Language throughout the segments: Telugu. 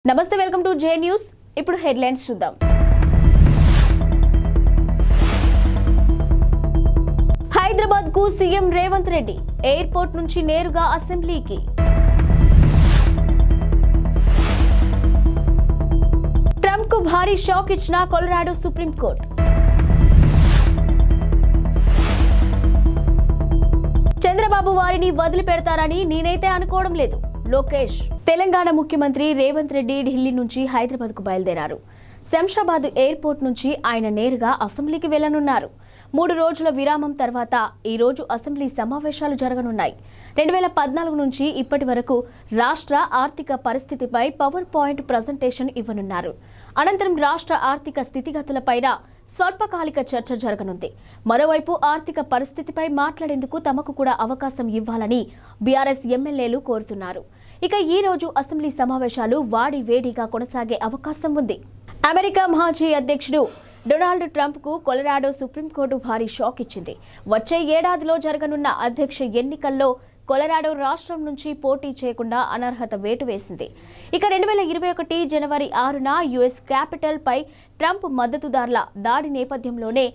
నమస్తే, వెల్కమ్ టు జే న్యూస్. ఇప్పుడు హెడ్లైన్స్ చూద్దాం. హైదరాబాద్ కు సీఎం రేవంత్ రెడ్డి ఎయిర్పోర్ట్ నుంచి నేరుగా అసెంబ్లీకి. ట్రంప్ కు భారీ షాక్ ఇచ్చిన కొలరాడో సుప్రీంకోర్టు. చంద్రబాబు వారిని వదిలిపెడతారని నేనైతే అనుకోవడం లేదు. లోకేష్. తెలంగాణ ముఖ్యమంత్రి రేవంత్ రెడ్డి ఢిల్లీ నుంచి హైదరాబాద్ కు బయలుదేరారు. శంషాబాద్ ఎయిర్పోర్ట్ నుంచి ఆయన నేరుగా అసెంబ్లీకి వెళ్లనున్నారు. 3 రోజుల విరామం తర్వాత ఈ రోజు అసెంబ్లీ సమావేశాలు జరగనున్నాయి. 2014 నుంచి ఇప్పటి వరకు రాష్ట్ర ఆర్థిక పరిస్థితిపై పవర్ పాయింట్ ప్రజెంటేషన్ ఇవ్వనున్నారు. అనంతరం రాష్ట్ర ఆర్థిక స్థితిగతులపైన స్వల్పకాలిక చర్చ జరగనుంది. మరోవైపు ఆర్థిక పరిస్థితిపై మాట్లాడేందుకు తమకు కూడా అవకాశం ఇవ్వాలని బీఆర్ఎస్ ఎమ్మెల్యేలు కోరుతున్నారు. ఇక ఈ రోజు అసెంబ్లీ సమావేశాలు వాడివేడిగా కొనసాగే అవకాశం ఉంది. అమెరికా మాజీ అధ్యక్షుడు డొనాల్డ్ ట్రంప్ కు కొలరాడో సుప్రీంకోర్టు భారీ షాక్ ఇచ్చింది. వచ్చే ఏడాదిలో జరగనున్న అధ్యక్ష ఎన్నికల్లో కొలరాడో రాష్ట్రం నుంచి పోటీ చేయకుండా అనర్హత వేటు వేసింది. ఇక 2021 జనవరి 6న యుఎస్ క్యాపిటల్ పై ట్రంప్ మద్దతుదారుల దాడి నేపథ్యంలోనే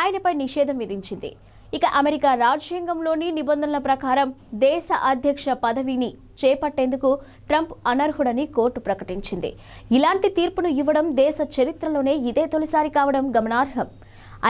ఆయనపై నిషేధం విధించింది. ఇక అమెరికా రాజ్యాంగంలోని నిబంధనల ప్రకారం దేశ అధ్యక్ష పదవిని చేపట్టేందుకు ట్రంప్ అనర్హుడని కోర్టు ప్రకటించింది. ఇలాంటి తీర్పును ఇవ్వడం దేశ చరిత్రలోనే ఇదే తొలిసారి కావడం గమనార్హం.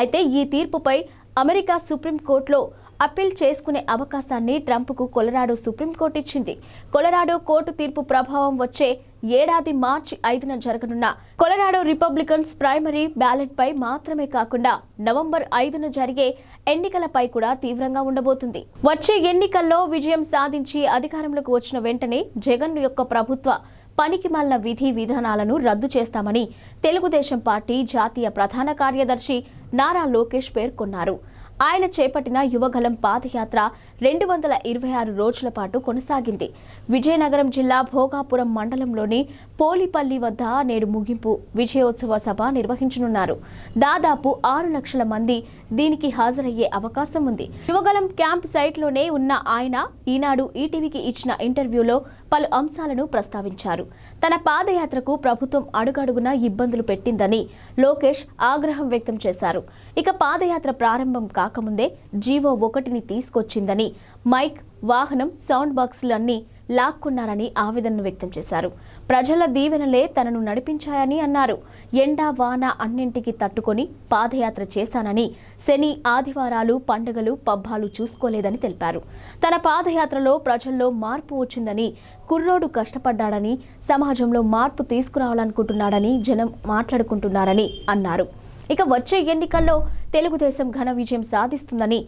అయితే ఈ తీర్పుపై అమెరికా సుప్రీంకోర్టులో అప్పీల్ చేసుకునే అవకాశాన్ని ట్రంప్కు కొలరాడో సుప్రీంకోర్టు ఇచ్చింది. కొలరాడో కోర్టు తీర్పు ప్రభావం వచ్చే ఏడాది మార్చి 5న జరగనున్న కొలరాడో రిపబ్లికన్స్ ప్రైమరీ బ్యాలెట్ పై మాత్రమే కాకుండా నవంబర్ 5న జరిగే ఎన్నికలపై కూడా తీవ్రంగా ఉండబోతుంది. వచ్చే ఎన్నికల్లో విజయం సాధించి అధికారంలోకి వచ్చిన వెంటనే జగన్ యొక్క ప్రభుత్వ పనికిమాలిన విధి విధానాలను రద్దు చేస్తామని తెలుగుదేశం పార్టీ జాతీయ ప్రధాన కార్యదర్శి నారా లోకేష్ పేర్కొన్నారు. ఆయన చేపట్టిన యువగలం పాదయాత్ర 226 రోజుల పాటు కొనసాగింది. విజయనగరం జిల్లా భోగాపురం మండలంలోని పోలిపల్లి వద్ద నేడు ముగింపు విజయోత్సవ సభ నిర్వహించనున్నారు. దాదాపు 6 లక్షల మంది దీనికి హాజరయ్యే అవకాశం ఉంది. యువగలం క్యాంప్ సైట్లోనే ఉన్న ఆయన ఈనాడు ఈటీవీకి ఇచ్చిన ఇంటర్వ్యూలో పలు అంశాలను ప్రస్తావించారు. తన పాదయాత్రకు ప్రభుత్వం అడుగడుగునా ఇబ్బందులు పెట్టిందని లోకేష్ ఆగ్రహం వ్యక్తం చేశారు. ఇక పాదయాత్ర ప్రారంభం కాకముందే జీవో 1ని తీసుకొచ్చిందని, మైక్, వాహనం, సౌండ్ బాక్సులన్నీ లాక్కున్నారని ఆవేదనను వ్యక్తం చేశారు. ప్రజల దీవెనలే తనను నడిపించాయని అన్నారు. ఎండా వాన అన్నింటికి తట్టుకొని పాదయాత్ర చేశానని, శని, ఆదివారాలు, పండుగలు, పబ్బాలు చూసుకోలేదని తెలిపారు. తన పాదయాత్రలో ప్రజల్లో మార్పు వచ్చిందని, కుర్రోడు కష్టపడ్డాడని, సమాజంలో మార్పు తీసుకురావాలనుకుంటున్నాడని జనం మాట్లాడుకుంటున్నారని అన్నారు. ఇక వచ్చే ఎన్నికల్లో తెలుగుదేశం ఘన విజయం సాధిస్తుందని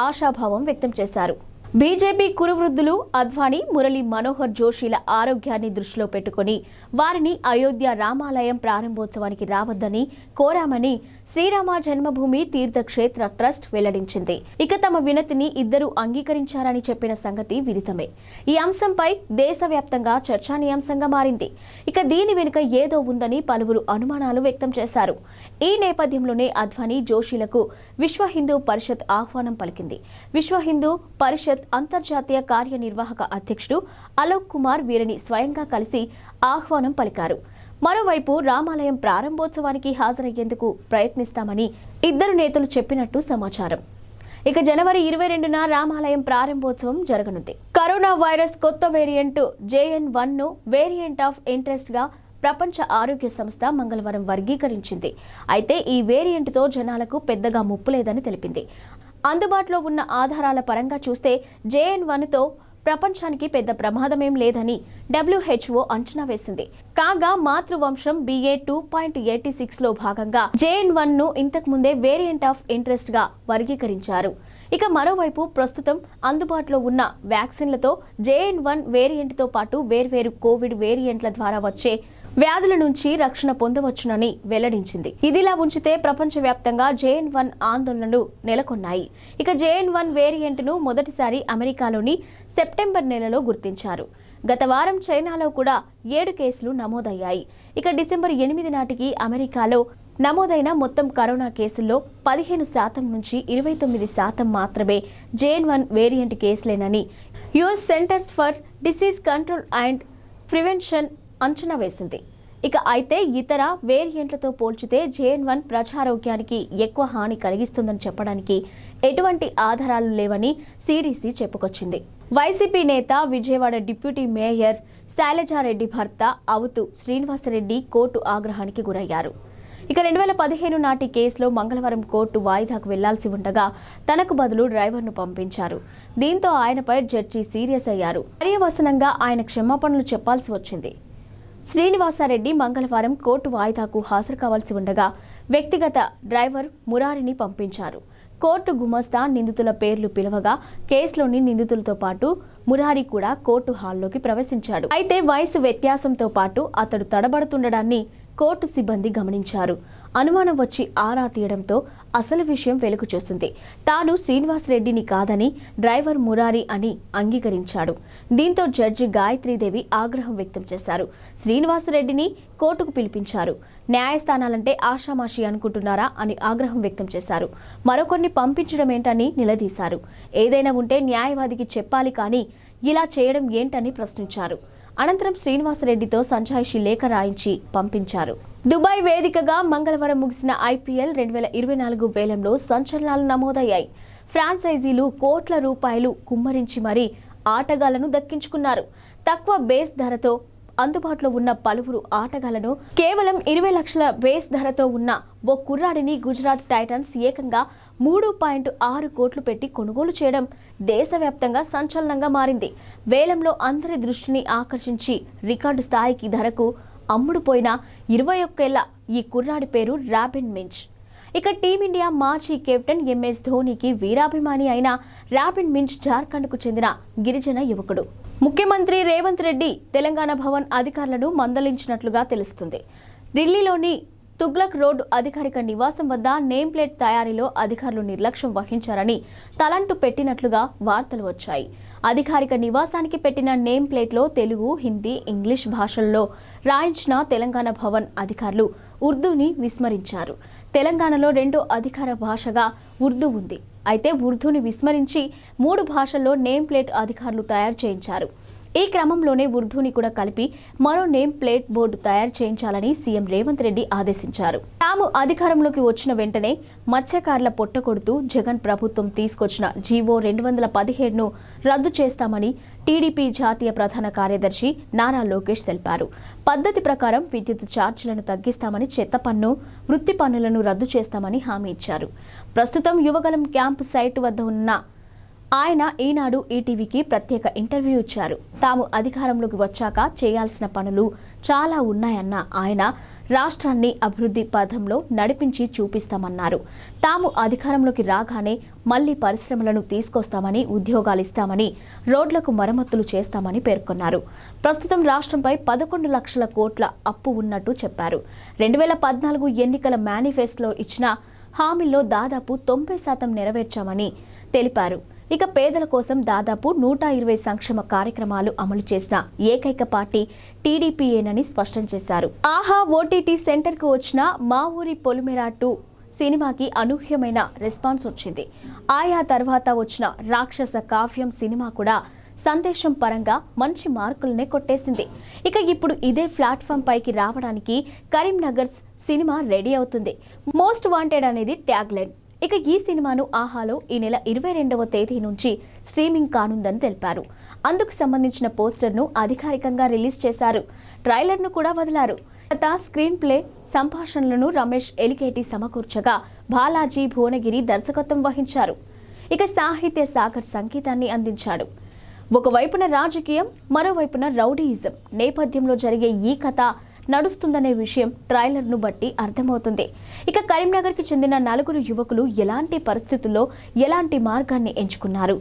ఆశాభావం వ్యక్తం చేశారు. బీజేపీ కురువృద్ధులు అద్వానీ, మురళీ మనోహర్ జోషిల ఆరోగ్యాన్ని దృష్టిలో పెట్టుకుని వారిని అయోధ్య రామాలయం ప్రారంభోత్సవానికి రావద్దని కోరామని శ్రీరామ జన్మభూమి తీర్థక్షేత్ర ట్రస్ట్ వెల్లడించింది. ఇక తమ వినతిని ఇద్దరు అంగీకరించారని చెప్పిన సంగతి విదితమే. ఈ అంశంపై దేశవ్యాప్తంగా చర్చానీయాంశంగా మారింది. ఇక దీని వెనుక ఏదో ఉందని పలువురు అనుమానాలు వ్యక్తం చేశారు. ఈ నేపథ్యంలోనే అద్వానీ, జోషిలకు విశ్వ హిందూ పరిషత్ ఆహ్వానం పలికింది. విశ్వ హిందూ పరిషత్ అంతర్జాతీయ కార్యనిర్వాహక అధ్యక్షుడు అలోక్ కుమార్ వీరిని స్వయంగా కలిసి ఆహ్వానం పలికారు. మరోవైపు రామాలయం ప్రారంభోత్సవానికి హాజరయ్యేందుకు ప్రయత్నిస్తామని ఇద్దరు నేతలు చెప్పినట్టు సమాచారం. ఇక జనవరి 22న రామాలయం ప్రారంభోత్సవం జరగనుంది. కరోనా వైరస్ కొత్త వేరియంట్ JN.1ను వేరియంట్ ఆఫ్ ఇంట్రెస్ట్ గా ప్రపంచ ఆరోగ్య సంస్థ మంగళవారం వర్గీకరించింది. అయితే ఈ వేరియంట్తో జనాలకు పెద్దగా ముప్పు లేదని తెలిపింది. అందుబాటులో ఉన్న ఆధారాల పరంగా చూస్తే JN.1తో ప్రపంచానికి పెద్ద ప్రమాదమేం లేదని WHO అంచనా వేసింది. కాగా మాతృవంశం BA 2.86లో భాగంగా JN.1ను ఇంతకుముందే వేరియంట్ ఆఫ్ ఇంట్రెస్ట్ గా వర్గీకరించారు. ఇక మరోవైపు ప్రస్తుతం అందుబాటులో ఉన్న వ్యాక్సిన్లతో JN.1 వేరియంట్తో పాటు వేర్వేరు కోవిడ్ వేరియంట్ల ద్వారా వచ్చే వ్యాధుల నుంచి రక్షణ పొందవచ్చునని వెల్లడించింది. ఇదిలా ఉంచితే ప్రపంచవ్యాప్తంగా JN.1 ఆందోళనలు నెలకొన్నాయి. ఇక JN.1 వేరియంట్ను మొదటిసారి అమెరికాలోని సెప్టెంబర్ నెలలో గుర్తించారు. గత వారం చైనాలో కూడా 7 కేసులు నమోదయ్యాయి. ఇక డిసెంబర్ 8 నాటికి అమెరికాలో నమోదైన మొత్తం కరోనా కేసుల్లో 15% నుంచి 29% మాత్రమే JN.1 వేరియంట్ కేసులేనని US centers for disease control and prevention అంచనా వేసింది. ఇక అయితే ఇతర వేరియంట్లతో పోల్చితే JN.1 ప్రజారోగ్యానికి ఎక్కువ హాని కలిగిస్తుందని చెప్పడానికి ఎటువంటి ఆధారాలు లేవని CDC చెప్పుకొచ్చింది. వైసీపీ నేత విజయవాడ డిప్యూటీ మేయర్ శైలజారెడ్డి భర్త అవుతూ శ్రీనివాసరెడ్డి కోర్టు ఆగ్రహానికి గురయ్యారు. ఇక 2015 నాటి కేసులో మంగళవారం కోర్టు వాయిదాకు వెళ్లాల్సి ఉండగా తనకు బదులు డ్రైవర్ను పంపించారు. దీంతో ఆయనపై జడ్జి సీరియస్ అయ్యారు. పర్యవసనంగా ఆయన క్షమాపణలు చెప్పాల్సి వచ్చింది. శ్రీనివాసరెడ్డి మంగళవారం కోర్టు వాయిదాకు హాజరు కావాల్సి ఉండగా వ్యక్తిగత డ్రైవర్ మురారిని పంపించారు. కోర్టు గుమస్తా నిందితుల పేర్లు పిలవగా కేసులోని నిందితులతో పాటు మురారి కూడా కోర్టు హాల్లోకి ప్రవేశించాడు. అయితే వయసు వ్యత్యాసంతో పాటు అతడు తడబడుతుండడాన్ని కోర్టు సిబ్బంది గమనించారు. అనుమానం వచ్చి ఆరా తీయడంతో అసలు విషయం వెలుగు చూసింది. తాను శ్రీనివాసరెడ్డిని కాదని డ్రైవర్ మురారి అని అంగీకరించాడు. దీంతో జడ్జి గాయత్రీదేవి ఆగ్రహం వ్యక్తం చేశారు. శ్రీనివాసరెడ్డిని కోర్టుకు పిలిపించారు. న్యాయస్థానాలంటే ఆషామాషి అనుకుంటున్నారా అని ఆగ్రహం వ్యక్తం చేశారు. మరొకరిని పంపించడం ఏంటని నిలదీశారు. ఏదైనా ఉంటే న్యాయవాదికి చెప్పాలి కానీ ఇలా చేయడం ఏంటని ప్రశ్నించారు. అనంతరం శ్రీనివాసరెడ్డితో సంజాయిషి లేఖ రాయించి పంపించారు. దుబాయ్ వేదికగా మంగళవారం ముగిసిన IPL 2024 వేలంలో సంచలనాలు నమోదయ్యాయి. ఫ్రాంచైజీలు కోట్ల రూపాయలు కుమ్మరించి మరీ ఆటగాళ్లను దక్కించుకున్నారు. తక్కువ బేస్ ధరతో అందుబాటులో ఉన్న పలువురు ఆటగాళ్లను కేవలం 20 లక్షల బేస్ ధరతో ఉన్న ఓ కుర్రాడిని గుజరాత్ టైటన్స్ ఏకంగా 3.6 కోట్లు పెట్టి కొనుగోలు చేయడం దేశవ్యాప్తంగా సంచలనంగా మారింది. వేలంలో అందరి దృష్టిని ఆకర్షించి రికార్డు స్థాయికి ధరకు అమ్ముడుపోయిన 21 ఏళ్ల ఈ కుర్రాడి పేరు రాబిన్ మించ్. ఇక టీమిండియా మాజీ కెప్టెన్ MS ధోనీకి వీరాభిమాని అయిన రాబిన్ మించ్ జార్ఖండ్కు చెందిన గిరిజన యువకుడు. ముఖ్యమంత్రి రేవంత్ రెడ్డి తెలంగాణ భవన్ అధికారులను మందలించినట్లుగా తెలుస్తుంది. ఢిల్లీలోని తుగ్లక్ రోడ్డు అధికారిక నివాసం వద్ద నేమ్ ప్లేట్ తయారీలో అధికారులు నిర్లక్ష్యం వహించారని తలంటు పెట్టినట్లుగా వార్తలు వచ్చాయి. అధికారిక నివాసానికి పెట్టిన నేమ్ ప్లేట్లో తెలుగు, హిందీ, ఇంగ్లీష్ భాషల్లో రాయించిన తెలంగాణ భవన్ అధికారులు ఉర్దూని విస్మరించారు. తెలంగాణలో రెండో అధికార భాషగా ఉర్దూ ఉంది. అయితే ఉర్దూని విస్మరించి 3 భాషల్లో నేమ్ ప్లేట్ అధికారులు తయారు చేయించారు. ఈ క్రమంలోనే ఉర్దూని కూడా కలిపి మరో నేమ్ ప్లేట్ బోర్డు తయారు చేయించాలని సీఎం రేవంత్ రెడ్డి ఆదేశించారు. తాము అధికారంలోకి వచ్చిన వెంటనే మత్స్యకారుల పొట్టకొడుతూ జగన్ ప్రభుత్వం తీసుకొచ్చిన జీవో 217ను రద్దు చేస్తామని టీడీపీ జాతీయ ప్రధాన కార్యదర్శి నారా లోకేష్ తెలిపారు. పద్ధతి ప్రకారం విద్యుత్ ఛార్జీలను తగ్గిస్తామని, చెత్త పన్ను, వృత్తి పన్నులను రద్దు చేస్తామని హామీ ఇచ్చారు. ప్రస్తుతం యువగలం క్యాంప్ సైట్ వద్ద ఉన్న ఆయన ఈనాడు ఈటీవీకి ప్రత్యేక ఇంటర్వ్యూ ఇచ్చారు. తాము అధికారంలోకి వచ్చాక చేయాల్సిన పనులు చాలా ఉన్నాయన్న ఆయన రాష్ట్రాన్ని అభివృద్ధి పథంలో నడిపించి చూపిస్తామన్నారు. తాము అధికారంలోకి రాగానే మళ్లీ పరిశ్రమలను తీసుకొస్తామని, ఉద్యోగాలు ఇస్తామని, రోడ్లకు మరమ్మతులు చేస్తామని పేర్కొన్నారు. ప్రస్తుతం రాష్ట్రంపై 11 లక్షల కోట్ల అప్పు ఉన్నట్టు చెప్పారు. 2014 ఎన్నికల మేనిఫెస్టోలో ఇచ్చిన హామీల్లో దాదాపు 90% నెరవేర్చామని తెలిపారు. ఇక పేదల కోసం దాదాపు 120 సంక్షేమ కార్యక్రమాలు అమలు చేసిన ఏకైక పార్టీ టీడీపీయేనని స్పష్టం చేశారు. ఆహా ఓటీటీ సెంటర్కు వచ్చిన మా ఊరి పొలిమేర 2 సినిమాకి అనూహ్యమైన రెస్పాన్స్ వచ్చింది. ఆయా తర్వాత వచ్చిన రాక్షస కావ్యం సినిమా కూడా సందేశం పరంగా మంచి మార్కులనే కొట్టేసింది. ఇక ఇప్పుడు ఇదే ప్లాట్ఫామ్ పైకి రావడానికి కరీంనగర్ సినిమా రెడీ అవుతుంది. మోస్ట్ వాంటెడ్ అనేది ట్యాగ్ లైన్. ఇక ఈ సినిమాను ఆహాలో ఈ నెల 22వ తేదీ నుంచి స్ట్రీమింగ్ కానుందని తెలిపారు. అందుకు సంబంధించిన పోస్టర్ను అధికారికంగా రిలీజ్ చేశారు. ట్రైలర్ను కూడా వదిలారు. స్క్రీన్ ప్లే సంభాషణలను రమేష్ ఎలికేటి సమకూర్చగా బాలాజీ భువనగిరి దర్శకత్వం వహించారు. ఇక సాహిత్య సాగర్ సంగీతాన్ని అందించాడు. ఒకవైపున రాజకీయం, మరోవైపున రౌడీయిజం నేపథ్యంలో జరిగే ఈ కథ నడుస్తుందనే విషయం ట్రైలర్ను బట్టి అర్థమవుతుంది. ఇక కరీంనగర్కి చెందిన 4 యువకులు ఎలాంటి పరిస్థితుల్లో ఎలాంటి మార్గాన్ని ఎంచుకున్నారు,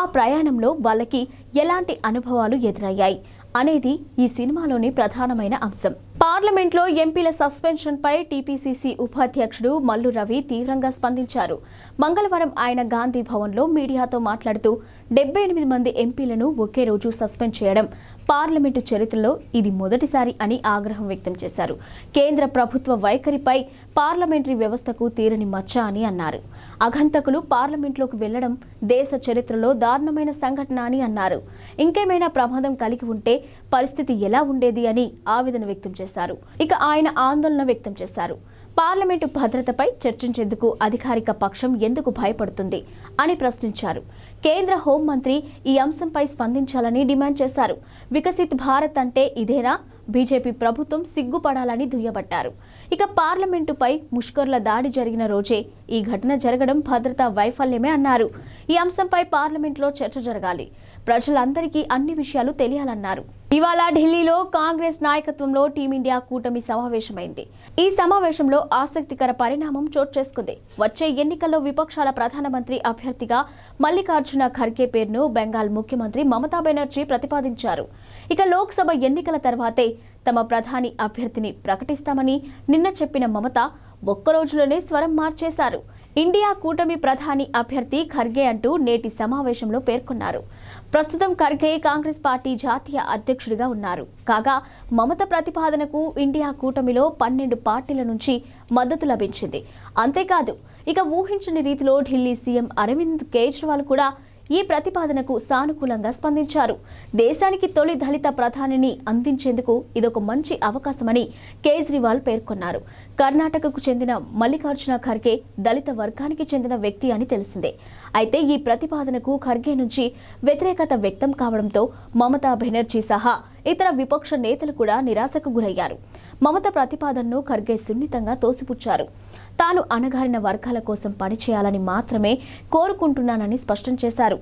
ఆ ప్రయాణంలో వాళ్ళకి ఎలాంటి అనుభవాలు ఎదురయ్యాయి అనేది ఈ సినిమాలోని ప్రధానమైన అంశం. పార్లమెంట్లో ఎంపీల సస్పెన్షన్పై టీపీసీసీ ఉపాధ్యక్షుడు మల్లు రవి తీవ్రంగా స్పందించారు. మంగళవారం ఆయన గాంధీ భవన్లో మీడియాతో మాట్లాడుతూ 78 మంది ఎంపీలను ఒకే రోజు సస్పెండ్ చేయడం పార్లమెంటు చరిత్రలో ఇది మొదటిసారి అని ఆగ్రహం వ్యక్తం చేశారు. కేంద్ర ప్రభుత్వ వైఖరిపై పార్లమెంటరీ వ్యవస్థకు తీరని మచ్చ అని అన్నారు. అఘంతకులు పార్లమెంట్లోకి వెళ్లడం దేశ చరిత్రలో దారుణమైన సంఘటన అని అన్నారు. ఇంకేమైనా ప్రమాదం కలిగి ఉంటే పరిస్థితి ఎలా ఉండేది అని ఆవేదన వ్యక్తం చేశారు. ఇక ఆయన ఆందోళన వ్యక్తం చేశారు. పార్లమెంటు భద్రతపై చర్చించేందుకు అధికారిక పక్షం ఎందుకు భయపడుతుంది అని ప్రశ్నించారు. కేంద్ర హోంమంత్రి ఈ అంశంపై స్పందించాలని డిమాండ్ చేశారు. వికసిత్ భారత్ అంటే ఇదేనా? బీజేపీ ప్రభుత్వం సిగ్గుపడాలని దుయ్యబట్టారు. ఇక పార్లమెంటుపై ముష్కర్ల దాడి జరిగిన రోజే ఈ ఘటన జరగడం భద్రతా వైఫల్యమే అన్నారు. ఈ అంశంపై పార్లమెంట్లో చర్చ జరగాలి. ప్రజలందరికీ అన్ని విషయాలు తెలియాలన్నారు. ఇవాళ ఢిల్లీలో కాంగ్రెస్ నాయకత్వంలో టీమిండియా కూటమి సమావేశమైంది. ఈ సమావేశంలో ఆసక్తికర పరిణామం చోటు చేసుకుంది. వచ్చే ఎన్నికల్లో విపక్షాల ప్రధానమంత్రి అభ్యర్థిగా మల్లికార్జున ఖర్గే పేరును బెంగాల్ ముఖ్యమంత్రి మమతా బెనర్జీ ప్రతిపాదించారు. ఇక లోక్సభ ఎన్నికల తర్వాతే తమ ప్రధాని అభ్యర్థిని ప్రకటిస్తామని నిన్న చెప్పిన మమత ఒక్కరోజులోనే స్వరం మార్చేశారు. ఇండియా కూటమి ప్రధాని అభ్యర్థి ఖర్గే అంటూ నేటి సమావేశంలో పేర్కొన్నారు. ప్రస్తుతం ఖర్గే కాంగ్రెస్ పార్టీ జాతీయ అధ్యక్షుడిగా ఉన్నారు. కాగా మమత ప్రతిపాదనకు ఇండియా కూటమిలో 12 పార్టీల నుంచి మద్దతు లభించింది. అంతేకాదు ఇక ఊహించని రీతిలో ఢిల్లీ సీఎం అరవింద్ కేజ్రీవాల్ కూడా ఈ ప్రతిపాదనకు సానుకూలంగా స్పందించారు. దేశానికి తొలి దళిత ప్రధానిని అందించేందుకు ఇదొక మంచి అవకాశమని కేజ్రీవాల్ పేర్కొన్నారు. కర్ణాటకకు చెందిన మల్లికార్జున ఖర్గే దళిత వర్గానికి చెందిన వ్యక్తి అని తెలిసిందే. అయితే ఈ ప్రతిపాదనకు ఖర్గే నుంచి వ్యతిరేకత వ్యక్తం కావడంతో మమతా బెనర్జీ సహా ఇతర విపక్ష నేతలు కూడా నిరాశకు గురయ్యారు. మమత ప్రతిపాదనను ఖర్గే సున్నితంగా తోసిపుచ్చారు. తాను అణగారిన వర్గాల కోసం పనిచేయాలని మాత్రమే కోరుకుంటున్నానని స్పష్టం చేశారు.